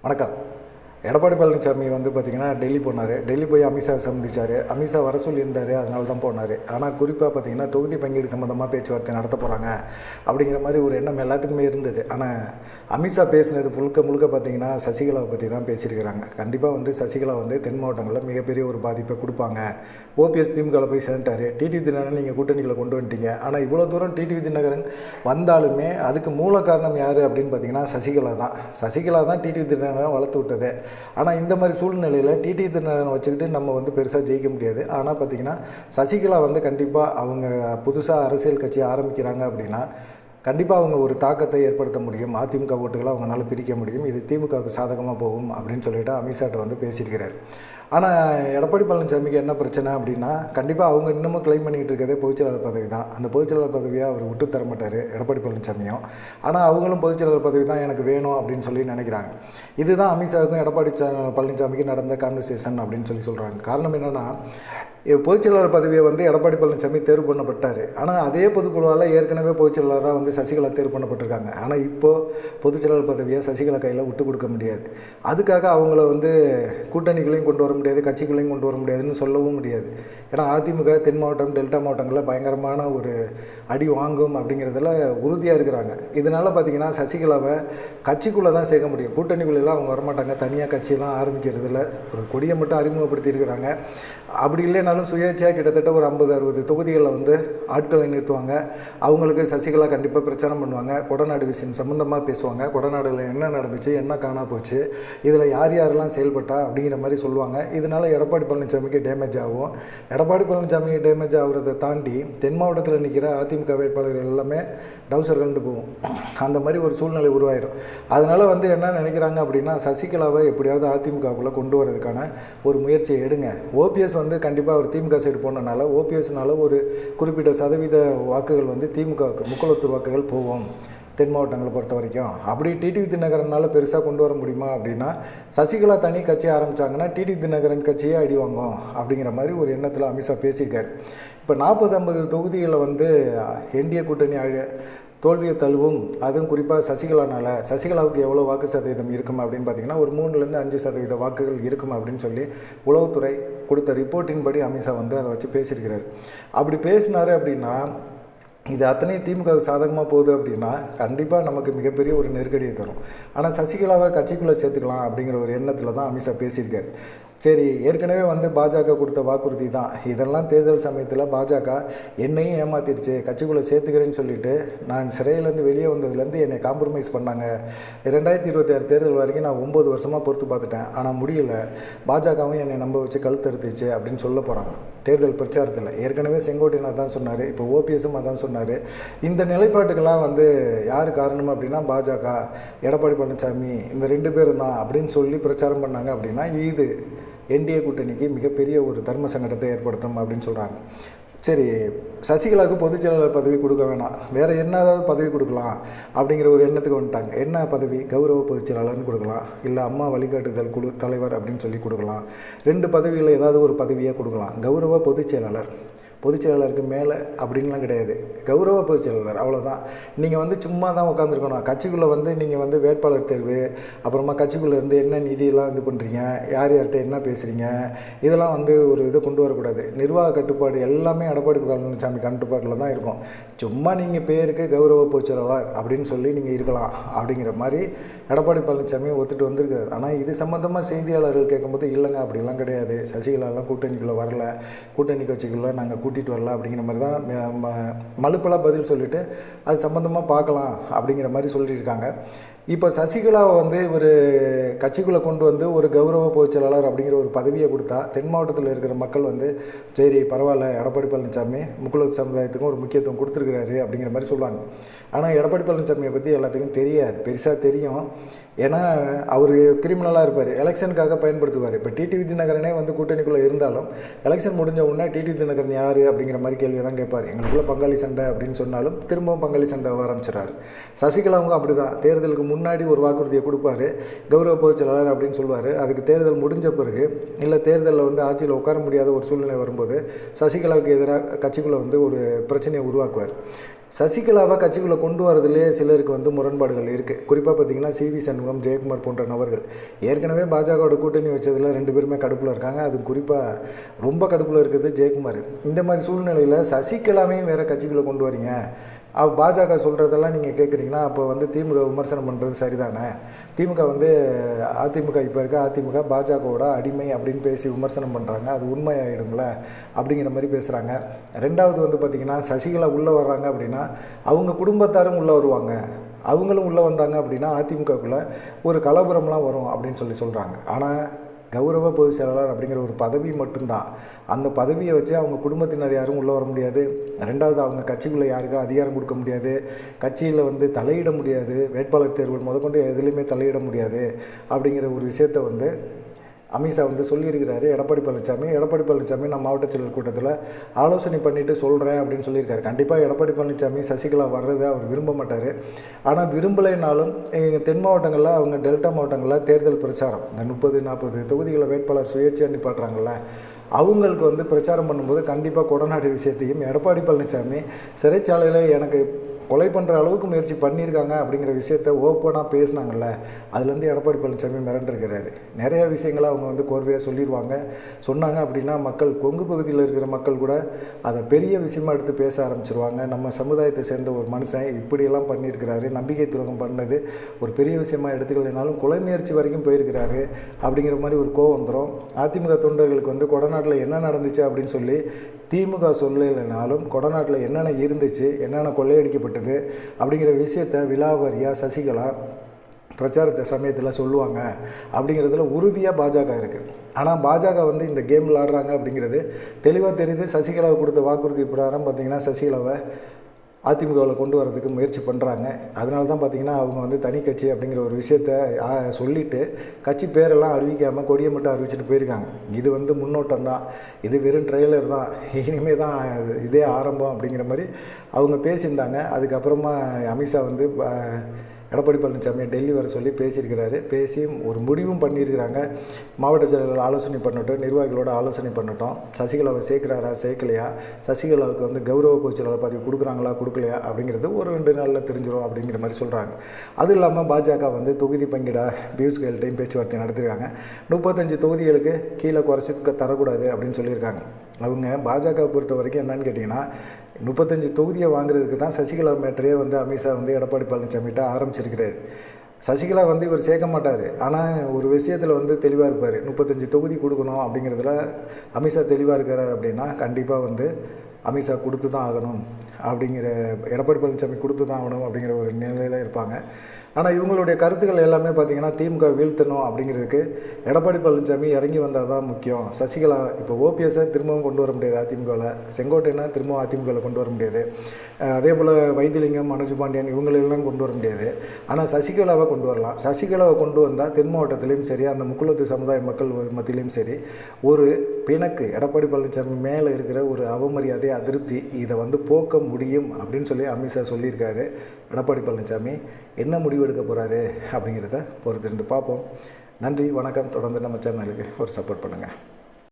வணக்கம். எடப்பாடி பழனிசாமி வந்து பார்த்திங்கன்னா டெல்லி போனார். டெல்லி போய் அமித்ஷாவை சந்திச்சார். அமித்ஷா வர சொல்லியிருந்தார், அதனால தான் போனார். ஆனால் குறிப்பாக பார்த்திங்கன்னா தொகுதி பங்கீடு சம்மந்தமாக பேச்சுவார்த்தை நடத்த போகிறாங்க அப்படிங்கிற மாதிரி ஒரு எண்ணம் எல்லாத்துக்குமே இருந்தது. ஆனால் அமித்ஷா பேசினது முழுக்க பார்த்திங்கன்னா சசிகலாவை பற்றி தான் பேசியிருக்கிறாங்க. கண்டிப்பாக வந்து சசிகலா வந்து தென் மாவட்டங்களில் மிகப்பெரிய ஒரு பாதிப்பை கொடுப்பாங்க. ஓபிஎஸ் திமுகவில் போய் சேர்ந்துட்டார். டிடிவி தினகரன் நீங்கள் கூட்டணிகளை கொண்டு வந்துட்டீங்க. ஆனால் இவ்வளோ தூரம் டிடிவி தினகரன் வந்தாலுமே அதுக்கு மூல காரணம் யார் அப்படின்னு பார்த்திங்கன்னா சசிகலா தான் டிடிவி தினகரனை வளர்த்து விட்டது. ஆனால் இந்த மாதிரி சூழ்நிலையில் டிடிவி தினகரனை வச்சுக்கிட்டு நம்ம வந்து பெருசாக ஜெயிக்க முடியாது. ஆனால் பார்த்திங்கன்னா சசிகலா வந்து கண்டிப்பாக அவங்க புதுசாக அரசியல் கட்சி ஆரம்பிக்கிறாங்க அப்படின்னா கண்டிப்பாக அவங்க ஒரு தாக்கத்தை ஏற்படுத்த முடியும். அதிமுக ஓட்டுகளை அவங்களால பிரிக்க முடியும். இது திமுகவுக்கு சாதகமாக போகும் அப்படின்னு சொல்லிட்டு அமித்ஷாட்ட வந்து பேசியிருக்கிறார். ஆனால் எடப்பாடி பழனிசாமிக்கு என்ன பிரச்சனை அப்படின்னா கண்டிப்பாக அவங்க இன்னமும் கிளைம் பண்ணிக்கிட்டு இருக்கிறதே பொதுச்செயலாளர் பதவி தான். அந்த பொதுச்செயலாளர் பதவியை அவர் விட்டு தர மாட்டார் எடப்பாடி பழனிசாமியும். ஆனால் அவங்களும் பொதுச்செயலாளர் பதவி தான் எனக்கு வேணும் அப்படின்னு சொல்லி நினைக்கிறாங்க. இதுதான் அமித்ஷாவுக்கும் எடப்பாடி பழனிசாமிக்கு நடந்த கான்வர்சேஷன் அப்படின்னு சொல்கிறாங்க. காரணம் என்னென்னா பொதுச்செயலாளர் பதவியை வந்து எடப்பாடி பழனிசாமி தேர்வு பண்ணப்பட்டார். ஆனால் அதே பொதுக்குழுவால் ஏற்கனவே பொதுச்செயலாளராக வந்து சசிகலா தேர்வு பண்ணப்பட்டிருக்காங்க. ஆனால் இப்போது பொதுச்செயலாளர் பதவியை சசிகலா கையில் விட்டு கொடுக்க முடியாது. அதுக்காக அவங்கள வந்து கூட்டணிகளையும் கொண்டு வர முடியாது, கட்சிகளையும் கொண்டு வர முடியாதுன்னு சொல்லவும் முடியாது. ஏன்னா அதிமுக தென் மாவட்டம் டெல்டா மாவட்டங்களில் பயங்கரமான ஒரு அடி வாங்கும் அப்படிங்கிறதுல உறுதியாக இருக்கிறாங்க. இதனால் பார்த்திங்கன்னா சசிகலாவை கட்சிக்குள்ளே தான் சேர்க்க முடியும். கூட்டணிக்குள்ளெல்லாம் அவங்க வரமாட்டாங்க. தனியாக கட்சியெல்லாம் ஆரம்பிக்கிறதுல ஒரு கொடியை மட்டும் அறிமுகப்படுத்தி இருக்கிறாங்க. அப்படி இல்லைனாலும் சுயேட்சையாக கிட்டத்தட்ட ஒரு 50-60 தொகுதிகளில் வந்து ஆட்களை நிறுத்துவாங்க. அவங்களுக்கு சசிகலா கண்டிப்பாக பிரச்சாரம் பண்ணுவாங்க. கொடநாடு விஷயம் சம்மந்தமாக பேசுவாங்க. கொடநாடுல என்ன நடந்துச்சு, என்ன காணா போச்சு, இதில் யாரெல்லாம் செயல்பட்டா அப்படிங்கிற மாதிரி சொல்லுவாங்க. இதனால் எடப்பாடி பழனிசாமிக்கு டேமேஜ் ஆகும். எடப்பாடி பழனிசாமி டேமேஜ் ஆகுறதை தாண்டி தென் மாவட்டத்தில் நிற்கிற அதிமுக வேட்பாளர்கள் எல்லாமே டவுசர் கண்டு போகும். அந்த மாதிரி ஒரு சூழ்நிலை உருவாயிடும். அதனால் வந்து என்ன நினைக்கிறாங்க அப்படின்னா சசிகலாவை எப்படியாவது அதிமுகவுக்குள்ளே கொண்டு வரதுக்கான ஒரு முயற்சியை எடுங்க. ஓபிஎஸ் வந்து கண்டிப்பாக அவர் திமுக சைடு போனனால ஓபிஎஸ்னால ஒரு குறிப்பிட்ட சதவீத வாக்குகள் வந்து திமுகவுக்கு முக்குளத்தூர் வாக்குகள் போகும் தென் மாவட்டங்களை பொறுத்த வரைக்கும். அப்படி டிடிவி தினகரனால் பெருசாக கொண்டு வர முடியுமா அப்படின்னா சசிகலா தனி கட்சி ஆரம்பித்தாங்கன்னா டிடிவி தினகரன் கட்சியே அடி வாங்கும் அப்படிங்கிற மாதிரி ஒரு எண்ணத்தில் அமித்ஷா பேசியிருக்கார். இப்போ 40-50 தொகுதிகளில் வந்து என்டிஏ கூட்டணி தோல்வியை தழுவும். அதுவும் குறிப்பாக சசிகலாவுக்கு எவ்வளோ வாக்கு சதவீதம் இருக்கும் அப்படின்னு பார்த்திங்கன்னா ஒரு 3-5% வாக்குகள் இருக்கும் அப்படின்னு சொல்லி உளவுத்துறை கொடுத்த ரிப்போர்ட்டின் படி அமித்ஷா வந்து அதை வச்சு பேசியிருக்கிறார். அப்படி பேசினார் அப்படின்னா இது அத்தனையும் திமுகவுக்கு சாதகமாக போகுது அப்படின்னா கண்டிப்பாக நமக்கு மிகப்பெரிய ஒரு நெருக்கடியை தரும். ஆனால் சசிகலாவை கட்சிக்குள்ளே சேர்த்துக்கலாம் அப்படிங்கிற ஒரு எண்ணத்தில் தான் அமித்ஷா பேசியிருக்காரு. சரி, ஏற்கனவே வந்து பாஜக கொடுத்த வாக்குறுதி தான் இதெல்லாம். தேர்தல் சமயத்தில் பாஜக என்னையும் ஏமாத்திடுச்சு, கட்சிக்குள்ளே சேர்த்துக்கிறேன்னு சொல்லிட்டு நான் சிறையிலேருந்து வெளியே வந்ததுலேருந்து என்னை காம்ப்ரமைஸ் பண்ணாங்க. 2026 தேர்தல் வரைக்கும் நான் 9 வருஷமாக பொறுத்து பார்த்துட்டேன், ஆனால் முடியல. பாஜகவும் என்னை நம்ப வச்சு கழுத்தறுத்துச்சு அப்படின்னு சொல்ல போகிறாங்க தேர்தல் பிரச்சாரத்தில். ஏற்கனவே செங்கோட்டையன் அதான் சொன்னார், இப்போ ஓபிஎஸும் அதான் சொன்னார். இந்த நிலைப்பாட்டுக்கெல்லாம் வந்து யார் காரணம் அப்படின்னா பாஜக, எடப்பாடி பழனிசாமி, இந்த 2 பேரும் தான் அப்படின்னு சொல்லி பிரச்சாரம் பண்ணாங்க அப்படின்னா இது என்டிஏ கூட்டணிக்கு மிகப்பெரிய ஒரு தர்ம சங்கடத்தை ஏற்படுத்தும் அப்படின்னு சொல்கிறாங்க. சரி, சசிகலாவுக்கு பொதுச்செயலாளர் பதவி கொடுக்க வேணாம், வேறு என்னதாவது பதவி கொடுக்கலாம் அப்படிங்கிற ஒரு எண்ணத்துக்கு வந்துட்டாங்க. என்ன பதவி? கௌரவ பொதுச்செயலாளர்னு கொடுக்கலாம், இல்லை அம்மா வழிகாட்டுதல் குழு தலைவர் அப்படின்னு சொல்லி கொடுக்கலாம். 2 பதவியில் ஏதாவது ஒரு பதவியாக கொடுக்கலாம். கௌரவ பொதுச்செயலாளருக்கு மேலே அப்படின்லாம் கிடையாது. கௌரவ பொதுச்செயலாளர் அவ்வளோதான். நீங்கள் வந்து சும்மா தான் உட்காந்துருக்கணும். கட்சிக்குள்ளே வந்து நீங்கள் வந்து வேட்பாளர் தேர்வு, அப்புறமா கட்சிக்குள்ளே இருந்து என்ன நிதியெல்லாம் இது பண்ணுறீங்க, யார்கிட்ட என்ன பேசுகிறீங்க, இதெல்லாம் வந்து ஒரு இதை கொண்டு வரக்கூடாது. நிர்வாக கட்டுப்பாடு எல்லாமே எடப்பாடி பழனிசாமி கட்டுப்பாட்டில் தான் இருக்கும். சும்மா நீங்கள் பேருக்கு கௌரவ பொதுச்செயலாளர் அப்படின்னு சொல்லி நீங்கள் இருக்கலாம் அப்படிங்கிற மாதிரி எடப்பாடி பழனிசாமி ஒத்துட்டு வந்திருக்காரு. ஆனால் இது சம்மந்தமாக செய்தியாளர்கள் கேட்கும்போது இல்லைங்க அப்படிலாம் கிடையாது, சசிகலாலாம் கூட்டணிக்குள்ளே வரல, கூட்டணி கட்சிக்குள்ளே நாங்கள் கூட்டிகிட்டு வரல அப்படிங்கிற மாதிரி தான் மலுப்பெல்லாம் பதில் சொல்லிவிட்டு அது சம்மந்தமாக பார்க்கலாம் அப்படிங்கிற மாதிரி சொல்லியிருக்காங்க. இப்போ சசிகலாவை வந்து ஒரு கட்சிக்குள்ளே கொண்டு வந்து ஒரு கௌரவ பொதுச்செயலாளர் அப்படிங்கிற ஒரு பதவியை கொடுத்தா தென் மாவட்டத்தில் இருக்கிற மக்கள் வந்து சரி பரவாயில்ல, எடப்பாடி பழனிசாமி முக்குளத்தூர் சமுதாயத்துக்கும் ஒரு முக்கியத்துவம் கொடுத்துருக்கிறாரு அப்படிங்கிற மாதிரி சொல்லுவாங்க. ஆனால் எடப்பாடி பழனிசாமியை பற்றி எல்லாத்துக்கும் தெரியாது, பெருசாக தெரியும். ஏன்னா அவர் கிரிமினலாக இருப்பார், எலெக்ஷனுக்காக பயன்படுத்துவார். இப்போ டிடிவி தினகரனே வந்து கூட்டணிக்குள்ளே இருந்தாலும் எலெக்ஷன் முடிஞ்ச உடனே டிடிவி தினகரன் யார் அப்படிங்கிற மாதிரி கேள்வியை தான் கேட்பார். எங்களுக்குள்ள பங்காளி சண்டை அப்படின்னு சொன்னாலும் திரும்பவும் பங்காளி சண்டை ஆரம்பிச்சிடறாரு. சசிகலாவும் அப்படி தான். தேர்தலுக்கு முன்னாடி ஒரு வாக்குறுதியை கொடுப்பாரு, கௌரவ பொதுச்செயலாளர் அப்படின்னு சொல்லுவார். அதுக்கு தேர்தல் முடிஞ்ச பிறகு இல்லை தேர்தலில் வந்து ஆட்சியில் உட்கார முடியாத ஒரு சூழ்நிலை வரும்போது சசிகலாவுக்கு எதிராக கட்சிக்குள்ளே வந்து ஒரு பிரச்சனையை உருவாக்குவார். சசிகலாவை கட்சிக்குள்ளே கொண்டு வரதுலேயே சிலருக்கு வந்து முரண்பாடுகள் இருக்குது. குறிப்பாக பார்த்திங்கன்னா சிவி சண்முகம், ஜெயக்குமார் போன்ற நபர்கள் ஏற்கனவே பாஜகவோட கூட்டணி வச்சதில் 2 பேருமே கடுப்பில் இருக்காங்க. அதுவும் குறிப்பாக ரொம்ப கடுப்பில் இருக்குது ஜெயக்குமார். இந்த மாதிரி சூழ்நிலையில் சசிகலாவையும் வேறு கட்சிக்குள்ளே கொண்டு வரீங்க, பாஜக சொல்கிறதெல்லாம் நீங்கள் கேட்குறீங்கன்னா அப்போ வந்து திமுக விமர்சனம் பண்ணுறது சரிதானே? திமுக வந்து அதிமுக இப்போ இருக்க அதிமுக பாஜகவோட அடிமை அப்படின்னு பேசி விமர்சனம் பண்ணுறாங்க, அது உண்மையாயிடுங்கள அப்படிங்கிற மாதிரி பேசுகிறாங்க. ரெண்டாவது வந்து பார்த்திங்கன்னா சசிகலா உள்ளே வர்றாங்க அப்படின்னா அவங்க குடும்பத்தாரும் உள்ளே வருவாங்க, அவங்களும் உள்ளே வந்தாங்க அப்படின்னா அதிமுகக்குள்ளே ஒரு கலவரம்லாம் வரும் அப்படின்னு சொல்கிறாங்க. ஆனால் கௌரவ பொதுச் செயலாளர் அப்படிங்கிற ஒரு பதவி மட்டும்தான். அந்த பதவியை வச்சு அவங்க குடும்பத்தினர் யாரும் உள்ளே வர முடியாது. ரெண்டாவது அவங்க கட்சிக்குள்ளே யாருக்கும் அதிகாரம் கொடுக்க முடியாது, கட்சியில் வந்து தலையிட முடியாது, வேட்பாளர் தேர்வுகள் முதற்கொண்டு எதுலேயுமே தலையிட முடியாது அப்படிங்கிற ஒரு விஷயத்தை வந்து அமித்ஷா வந்து சொல்லியிருக்கிறாரு எடப்பாடி பழனிசாமி நான் மாவட்ட செயலர் கூட்டத்தில் ஆலோசனை பண்ணிவிட்டு சொல்கிறேன் அப்படின்னு சொல்லியிருக்காரு. கண்டிப்பாக எடப்பாடி பழனிசாமி சசிகலா வர்றதை அவர் விரும்ப மாட்டார். ஆனால் விரும்பலைனாலும் எங்கள் தென் மாவட்டங்களில் அவங்க டெல்டா மாவட்டங்களில் தேர்தல் பிரச்சாரம் இந்த 30-40 தொகுதிகளில் வேட்பாளர் சுயேட்சையாக நிப்பாட்டுறாங்கல்ல, அவங்களுக்கு வந்து பிரச்சாரம் பண்ணும்போது கண்டிப்பாக கொடநாடு விஷயத்தையும் எடப்பாடி பழனிசாமி சிறைச்சாலையில் எனக்கு கொலை பண்ணுற அளவுக்கு முயற்சி பண்ணியிருக்காங்க அப்படிங்கிற விஷயத்த ஓப்பனாக பேசினாங்கல்ல, அதுலேருந்து எடப்பாடி பழனிசாமி மிரண்டிருக்கிறாரு. நிறையா விஷயங்களை அவங்க வந்து கோர்வையாக சொன்னாங்க அப்படின்னா மக்கள் கொங்கு பகுதியில் இருக்கிற மக்கள் கூட அதை பெரிய விஷயமா எடுத்து பேச ஆரம்பிச்சிருவாங்க. நம்ம சமுதாயத்தை சேர்ந்த ஒரு மனுஷன் இப்படியெல்லாம் பண்ணியிருக்கிறாரு, நம்பிக்கை துரோகம் பண்ணது ஒரு பெரிய விஷயமா எடுத்துக்கலைனாலும் கொலை முயற்சி வரைக்கும் போயிருக்கிறாரு அப்படிங்கிற மாதிரி ஒரு கோவம் வந்துடும். அதிமுக தொண்டர்களுக்கு வந்து கொடநாட்டில் என்ன நடந்துச்சு அப்படின்னு சொல்லி திமுக சொல்லலைனாலும் கொடநாட்டில் என்னென்ன இருந்துச்சு, என்னென்ன கொள்ளையடிக்கப்பட்டது அப்படிங்கிற விஷயத்தை விலாவாரியாக சசிகலா பிரச்சாரத்தை சமயத்தில் சொல்லுவாங்க அப்படிங்கிறதுல உறுதியாக பாஜக இருக்குது. ஆனால் பாஜக வந்து இந்த கேம் விளாடுறாங்க அப்படிங்கிறது தெளிவாக தெரியுது. சசிகலாவை கொடுத்த வாக்குறுதி பிரகாரம் பார்த்திங்கன்னா சசிகலாவை அதிமுகவில் கொண்டு வரதுக்கு முயற்சி பண்ணுறாங்க. அதனால தான் பார்த்திங்கன்னா அவங்க வந்து தனி கட்சி அப்படிங்கிற ஒரு விஷயத்த சொல்லிவிட்டு கட்சி பேரெல்லாம் அறிவிக்காமல் கொடியை மட்டும் அறிவிச்சிட்டு போயிருக்காங்க. இது வந்து முன்னோட்டம் தான், இது வெறும் ட்ரெய்லர் தான், இனிமேல் தான் இதே ஆரம்பம் அப்படிங்கிற மாதிரி அவங்க பேசியிருந்தாங்க. அதுக்கப்புறமா அமித்ஷா வந்து எடப்பாடி பழனிசாமியை டெல்லி வர சொல்லி பேசியிருக்கிறாரு. பேசி ஒரு முடிவும் பண்ணியிருக்கிறாங்க. மாவட்ட செயலர்கள் ஆலோசனை பண்ணட்டும், நிர்வாகிகளோட ஆலோசனை பண்ணட்டும், சசிகலாவை சேர்க்குறாரா சேர்க்கலையா, சசிகலாவுக்கு வந்து கௌரவ பொதுச் செயலாளர் பதவி கொடுக்குறாங்களா கொடுக்கலையா அப்படிங்கிறது ஒரு 2 நாளில் தெரிஞ்சிடும் அப்படிங்கிற மாதிரி சொல்கிறாங்க. அதுவும் இல்லாமல் பாஜக வந்து தொகுதி பங்கிடா பியூஷ் கோயல்கிட்டையும் பேச்சுவார்த்தை நடத்திருக்காங்க. 35 தொகுதிகளுக்கு கீழே குறைச்சி தரக்கூடாது அப்படின்னு சொல்லியிருக்காங்க. அவங்க பாஜக பொறுத்த வரைக்கும் என்னன்னு கேட்டிங்கன்னா 35 தொகுதியை வாங்குறதுக்கு தான் சசிகலா மேட்டரே வந்து அமித்ஷா வந்து எடப்பாடி பழனிசாமிகிட்ட ஆரம்பிச்சிருக்கிறார். சசிகலா வந்து இவர் சேர்க்க மாட்டார், ஆனால் ஒரு விஷயத்தில் வந்து தெளிவாக இருப்பார். 35 தொகுதி கொடுக்கணும் அப்படிங்கிறதுல அமித்ஷா தெளிவாக இருக்கிறார் அப்படின்னா கண்டிப்பாக வந்து அமித்ஷா கொடுத்து தான் ஆகணும் அப்படிங்கிற, எடப்பாடி பழனிசாமி கொடுத்து தான் ஆகணும் அப்படிங்கிற ஒரு நிலையில் இருப்பாங்க. ஆனால் இவங்களுடைய கருத்துக்கள் எல்லாமே பார்த்திங்கன்னா திமுக வீழ்த்தணும் அப்படிங்கிறதுக்கு எடப்பாடி பழனிசாமி இறங்கி வந்தால் தான் முக்கியம். சசிகலா இப்போ ஓபிஎஸ்ஸை திரும்பவும் கொண்டு வர முடியாது அதிமுகவில், செங்கோட்டையனை திரும்பவும் அதிமுகவில் கொண்டு வர முடியாது, அதே போல் வைத்திலிங்கம், மனோஜ் பாண்டியன் இவங்களெல்லாம் கொண்டு வர முடியாது. ஆனால் சசிகலாவை கொண்டு வரலாம். சசிகலாவை கொண்டு வந்தால் தென் மாவட்டத்திலையும் சரி, அந்த முக்குளத்து சமுதாய மக்கள் மத்தியிலையும் சரி ஒரு பிணக்கு, எடப்பாடி பழனிசாமி மேலே இருக்கிற ஒரு அவமரியாதை, அதிருப்தி, இதை வந்து போக்க முடியும் அப்படின்னு சொல்லி அமித்ஷா சொல்லியிருக்காரு. எடப்பாடி பழனிசாமி என்ன முடிவு எடுக்க போகிறாரு அப்படிங்கிறத பொறுத்திருந்து பார்ப்போம். நன்றி, வணக்கம். தொடர்ந்து நம்ம சேனலுக்கு ஒரு சப்போர்ட் பண்ணுங்கள்.